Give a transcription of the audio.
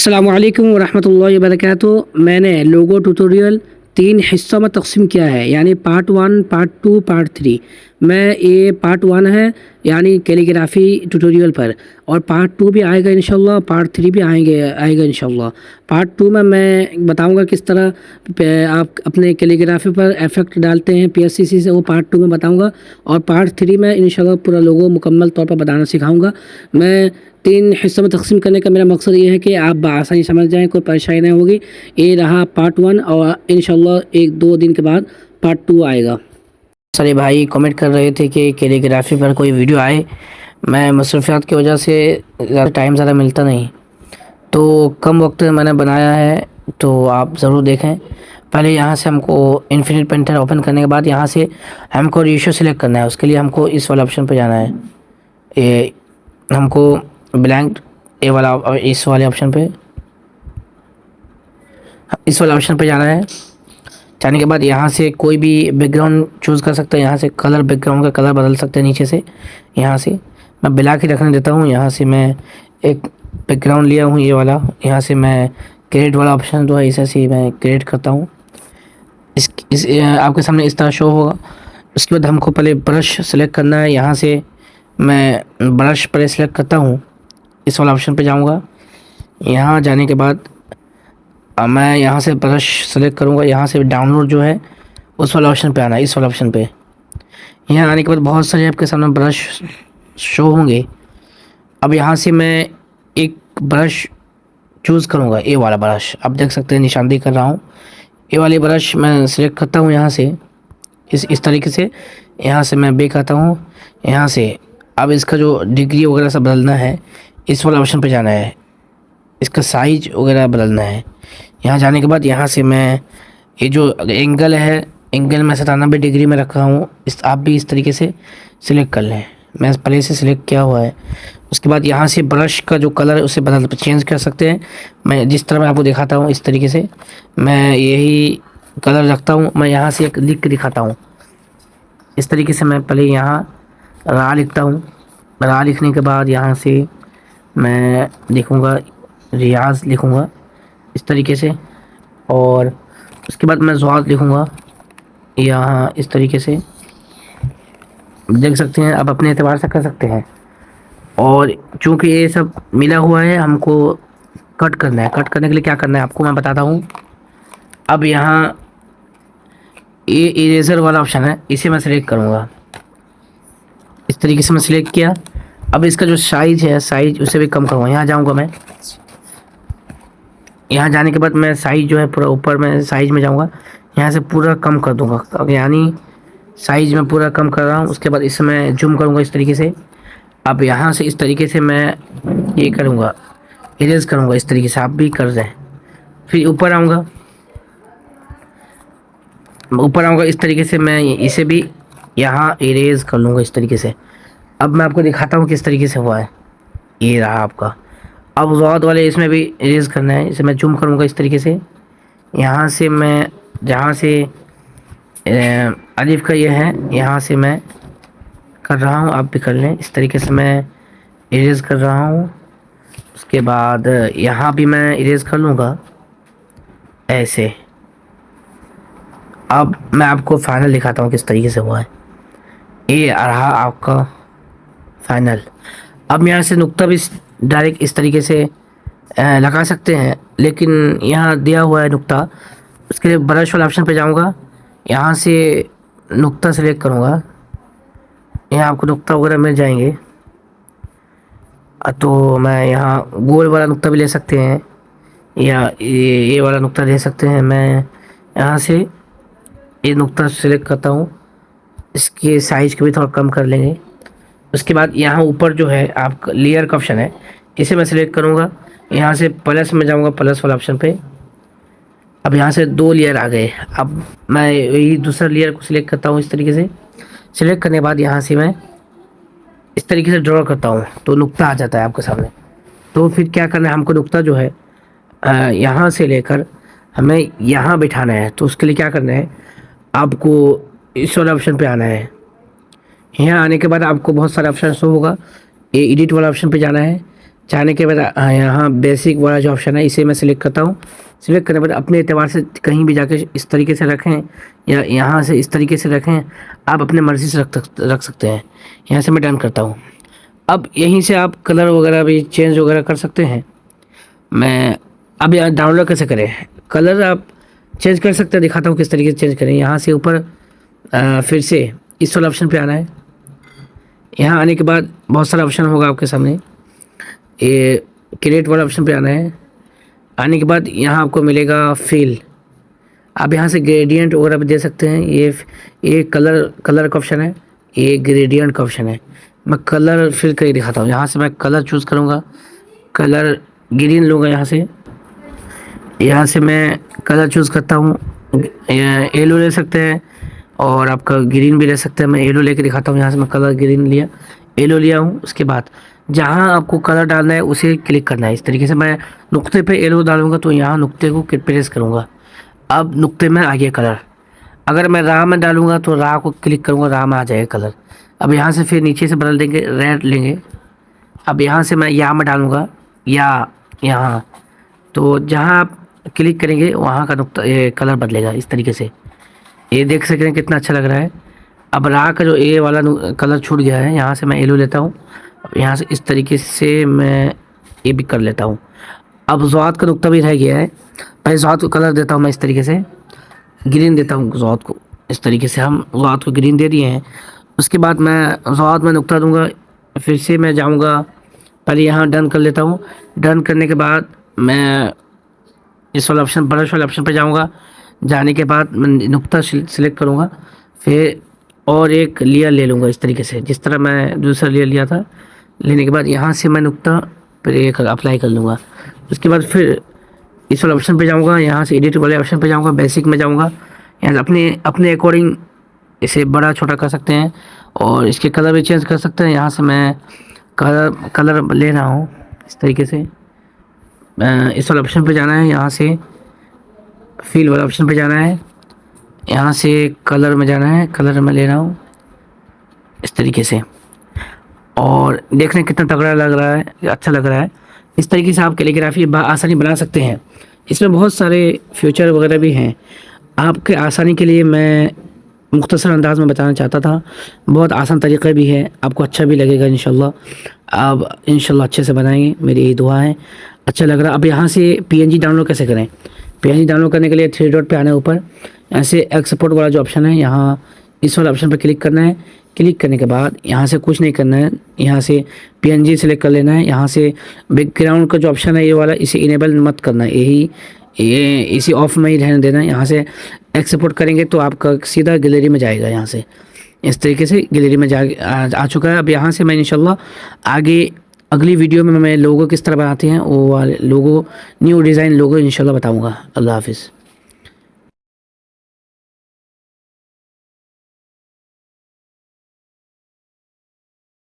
अस्सलामुअलैकुम वरहमतुल्लाहि वबरकातुहू। मैंने लोगो ट्यूटोरियल 3 हिस्सों में तक़सीम किया है, यानी पार्ट 1, पार्ट 2, पार्ट 3। मैं ये पार्ट 1 है यानी कैलीग्राफी ट्यूटोरियल पर, और पार्ट 2 भी आएगा इंशाल्लाह, पार्ट 3 भी आएगा इंशाल्लाह। पार्ट 2 में मैं बताऊंगा किस तरह आप अपने कैलीग्राफी पर इफ़ेक्ट डालते हैं पीएससीसी से, वो पार्ट 2 में बताऊंगा। और पार्ट 3 में इंशाल्लाह पूरा लोगो मुकम्मल तौर पर बताना सिखाऊंगा। मैं 3 हिस्सों में तक़सीम करने का मेरा मकसद ये है कि आप बआसानी समझ जाएँ, कोई परेशानी नहीं होगी। ये रहा पार्ट 1 और इंशाल्लाह 1-2 दिन के बाद पार्ट 2 आएगा। सारे भाई कमेंट कर रहे थे कि कैलीग्राफी पर कोई वीडियो आए। मैं मसरूफियात की वजह से ज़्यादा मिलता नहीं, तो कम वक्त में मैंने बनाया है, तो आप ज़रूर देखें। पहले यहाँ से हमको इन्फिनिट पेंटर ओपन करने के बाद यहाँ से हमको रेशियो सेलेक्ट करना है। उसके लिए हमको इस वाले ऑप्शन पर जाना है। ये हमको ब्लैंक ए वाला इस वाले ऑप्शन पे जाना है। जाने के बाद यहाँ से कोई भी बैकग्राउंड चूज़ कर सकते हैं। यहाँ से कलर, बैकग्राउंड का कलर बदल सकते हैं नीचे से। यहाँ से मैं ब्लैक ही रखने देता हूँ। यहाँ से मैं एक बैकग्राउंड लिया हूँ ये वाला। यहाँ से मैं क्रिएट वाला ऑप्शन जो है इसे से मैं क्रिएट करता हूँ। इस आपके सामने इस तरह शो होगा। उसके बाद हमको पहले ब्रश सेलेक्ट करना है। यहाँ से मैं ब्रश पहले सेलेक्ट करता हूँ, इस वाला ऑप्शन पे जाऊँगा। यहाँ जाने के बाद मैं यहाँ से ब्रश सेलेक्ट करूँगा। यहाँ से डाउनलोड जो है उस वाला ऑप्शन पे आना है, इस वाला ऑप्शन पे। यहाँ आने के बाद बहुत सारे आपके सामने ब्रश शो होंगे। अब यहाँ से मैं एक ब्रश चूज़ करूँगा, ए वाला ब्रश। आप देख सकते हैं निशानदेही कर रहा हूँ। ए वाली ब्रश मैं सेलेक्ट करता हूँ यहाँ से इस तरीके से। यहाँ से मैं बैक आता हूँ। यहाँ से अब इसका जो डिग्री वगैरह सब बदलना है, इस वाला ऑप्शन पे जाना है। इसका साइज वगैरह बदलना है। यहाँ जाने के बाद यहाँ से मैं ये जो एंगल है, एंगल मैं 97 डिग्री में रखा हूँ। आप भी इस तरीके से सिलेक्ट कर लें। मैं पहले से सिलेक्ट किया हुआ है। उसके बाद यहाँ से ब्रश का जो कलर है उसे चेंज कर सकते हैं। मैं जिस तरह मैं आपको दिखाता हूँ इस तरीके से मैं यही कलर रखता हूँ। मैं यहाँ से एक लिख के दिखाता हूँ। इस तरीके से मैं पहले यहाँ रा लिखता हूँ। रा लिखने के बाद यहाँ से मैं लिखूँगा रियाज, लिखूँगा इस तरीके से। और उसके बाद मैं ज़वाद लिखूँगा यहाँ इस तरीके से। देख सकते हैं, आप अपने एतबार से कर सकते हैं। और चूँकि ये सब मिला हुआ है, हमको कट करना है। कट करने के लिए क्या करना है आपको मैं बताता हूँ। अब यहाँ ये इरेज़र वाला ऑप्शन है, इसे मैं सिलेक्ट करूँगा। इस तरीके से मैं सिलेक्ट किया। अब इसका जो साइज़ है, साइज़ उसे भी कम करूँगा। यहाँ जाऊँगा मैं। यहाँ जाने के बाद मैं साइज़ जो है पूरा ऊपर में साइज़ में जाऊँगा। यहाँ से पूरा कम कर दूँगा, यानी साइज़ में पूरा कम कर रहा हूँ। उसके बाद इसे मैं जूम करूँगा इस तरीके से। अब यहाँ से इस तरीके से मैं ये करूँगा, इरेज़ करूँगा इस तरीके से। आप भी कर दें। फिर ऊपर आऊँगा इस तरीके से। मैं इसे भी यहाँ इरेज़ कर लूँगा इस तरीके से। अब मैं आपको दिखाता हूँ किस तरीके से हुआ है। ये रहा आपका। अब ज़वाद वाले इसमें भी इरेज़ करना है। इसे मैं जूम करूँगा इस तरीके से। यहाँ से मैं जहाँ से अलिफ का ये है, यहाँ से मैं कर रहा हूँ, आप भी कर लें। इस तरीके से मैं इरेज़ कर रहा हूँ। उसके बाद यहाँ भी मैं इरेज़ कर लूँगा ऐसे। अब मैं आपको फाइनल दिखाता हूँ किस तरीके से हुआ है। ये रहा आपका फाइनल। अब यहाँ से नुक्ता भी डायरेक्ट इस तरीके से लगा सकते हैं, लेकिन यहाँ दिया हुआ है नुक्ता। उसके लिए ब्रश वाला ऑप्शन पे जाऊँगा। यहाँ से नुक्ता सेलेक्ट करूँगा। यहाँ आपको नुक्ता वगैरह मिल जाएंगे। तो मैं यहाँ गोल वाला नुक्ता भी ले सकते हैं, या ये वाला नुक्ता ले सकते हैं। मैं यहाँ से ये नुक्ता सेलेक्ट करता हूँ। इसके साइज़ को भी थोड़ा कम कर लेंगे। उसके बाद यहाँ ऊपर जो है आपका लेयर का ऑप्शन है, इसे मैं सिलेक्ट करूँगा। यहाँ से प्लस में जाऊँगा, प्लस वाला ऑप्शन पे। अब यहाँ से 2 लेयर आ गए। अब मैं यही दूसरा लेयर को सिलेक्ट करता हूँ इस तरीके से। सिलेक्ट करने के बाद यहाँ से मैं इस तरीके से ड्रॉ करता हूँ, तो नुक्ता आ जाता है आपके सामने। तो फिर क्या करना है, हमको नुक्ता जो है यहाँ से लेकर हमें यहाँ बिठाना है। तो उसके लिए क्या करना है, आपको इस वाला ऑप्शन पे आना है। यहाँ आने के बाद आपको बहुत सारा ऑप्शन शो होगा। ये एडिट वाला ऑप्शन पे जाना है। जाने के बाद यहाँ बेसिक वाला जो ऑप्शन है इसे मैं सिलेक्ट करता हूँ। सिलेक्ट करने के बाद अपने एतबार से कहीं भी जाके इस तरीके से रखें या यहाँ से इस तरीके से रखें, आप अपने मर्ज़ी से रख सकते हैं। यहाँ से मैं डन करता हूँ। अब यहीं से आप कलर वगैरह भी चेंज वगैरह कर सकते हैं। मैं अब यहाँ डाउनलोड कैसे करें, कलर आप चेंज कर सकते हैं, दिखाता हूँ किस तरीके से चेंज करें। यहाँ से ऊपर फिर से इस वाला ऑप्शन पे आना है। यहाँ आने के बाद बहुत सारा ऑप्शन होगा आपके सामने, ये क्रिएट वाला ऑप्शन पे आना है। आने के बाद यहाँ आपको मिलेगा फिल, आप यहाँ से ग्रेडियंट वगैरह भी दे सकते हैं। ये कलर का ऑप्शन है, ये ग्रेडियंट का ऑप्शन है। मैं कलर फिल करके दिखाता हूँ। यहाँ से मैं कलर चूज़ करूँगा, कलर ग्रीन लूँगा। यहाँ से मैं कलर चूज़ करता हूँ, येलो ले सकते हैं और आपका ग्रीन भी ले सकते हैं। मैं येलो लेके दिखाता हूँ। यहाँ से मैं कलर ग्रीन लिया, येलो लिया हूँ। उसके बाद जहाँ आपको कलर डालना है उसे क्लिक करना है। इस तरीके से मैं नुक्ते पे येलो डालूँगा तो यहाँ नुक्ते को प्रेस करूँगा, अब नुक्ते में आ गया कलर। अगर मैं राह में डालूँगा तो राह को क्लिक करूँगा, राह में आ जाएगा कलर। अब यहाँ से फिर नीचे से बदल देंगे, रेड लेंगे। अब यहाँ से मैं यहाँ में डालूँगा या यहाँ, तो जहाँ आप क्लिक करेंगे वहाँ का नुक्ता ये कलर बदलेगा इस तरीके से। ये देख सकते हैं कितना अच्छा लग रहा है। अब राह का जो ए वाला कलर छूट गया है, यहाँ से मैं येलो लेता हूँ। यहाँ से इस तरीके से मैं ये भी कर लेता हूँ। अब ज़ौत का नुक्ता भी रह गया है। पहले ज़ौत को कलर देता हूँ मैं इस तरीके से, ग्रीन देता हूँ ज़ौत को। इस तरीके से हम ज़ौत को ग्रीन दे दिए हैं। उसके बाद मैं ज़ौत में नुक्ता दूँगा। फिर से मैं जाऊँगा, पहले यहाँ डन कर लेता हूँ। डन करने के बाद मैं इस वाला ऑप्शन, ब्रश वाले ऑप्शन पर जाऊँगा। जाने के बाद मैं नुक्ता सिलेक्ट करूँगा, फिर और एक लेयर ले लूँगा इस तरीके से, जिस तरह मैं दूसरा लेयर लिया था। लेने के बाद यहाँ से मैं नुक्ता फिर एक अप्लाई कर लूँगा। उसके बाद फिर इस वाले ऑप्शन पे जाऊँगा, यहाँ से एडिट वाले ऑप्शन पे जाऊँगा, बेसिक में जाऊँगा। यहाँ से अपने अकॉर्डिंग इसे बड़ा छोटा कर सकते हैं और इसके कलर भी चेंज कर सकते हैं। यहाँ से मैं कलर ले रहा हूँ इस तरीके से। इस वाले ऑप्शन पे जाना है, यहाँ से फिल वाला ऑप्शन पे जाना है, यहाँ से कलर में जाना है, कलर में ले रहा हूँ इस तरीके से। और देखने कितना तगड़ा लग रहा है, अच्छा लग रहा है। इस तरीके से आप कैलीग्राफी आसानी बना सकते हैं। इसमें बहुत सारे फीचर वगैरह भी हैं। आपके आसानी के लिए मैं मुख्तसर अंदाज में बताना चाहता था। बहुत आसान तरीक़ा भी है, आपको अच्छा भी लगेगा इंशाल्लाह। आप इंशाल्लाह अच्छे से बनाएंगे, मेरी यही दुआ है। अच्छा लग रहा। अब यहाँ से पीएनजी डाउनलोड कैसे करें? पीएनजी डाउनलोड करने के लिए 3 डॉट पे आना है ऊपर, यहाँ से एक्सपोर्ट वाला जो ऑप्शन है, यहाँ इस वाला ऑप्शन पर क्लिक करना है। क्लिक करने के बाद यहाँ से कुछ नहीं करना है, यहाँ से पीएनजी सेलेक्ट कर लेना है। यहाँ से बैकग्राउंड का जो ऑप्शन है ये वाला, इसे इनेबल मत करना है, ये इसी ऑफ में ही रहने देना है। यहाँ से एक्सपोर्ट करेंगे तो आपका सीधा गैलरी में जाएगा। यहाँ से इस तरीके से गैलरी में आ चुका है। अब यहाँ से मैं इंशाल्लाह आगे अगली वीडियो में मैं लोगो किस तरह बनाते हैं वो वाले लोगो, न्यू डिज़ाइन लोगो इंशाल्लाह बताऊँगा। अल्लाह हाफिज़।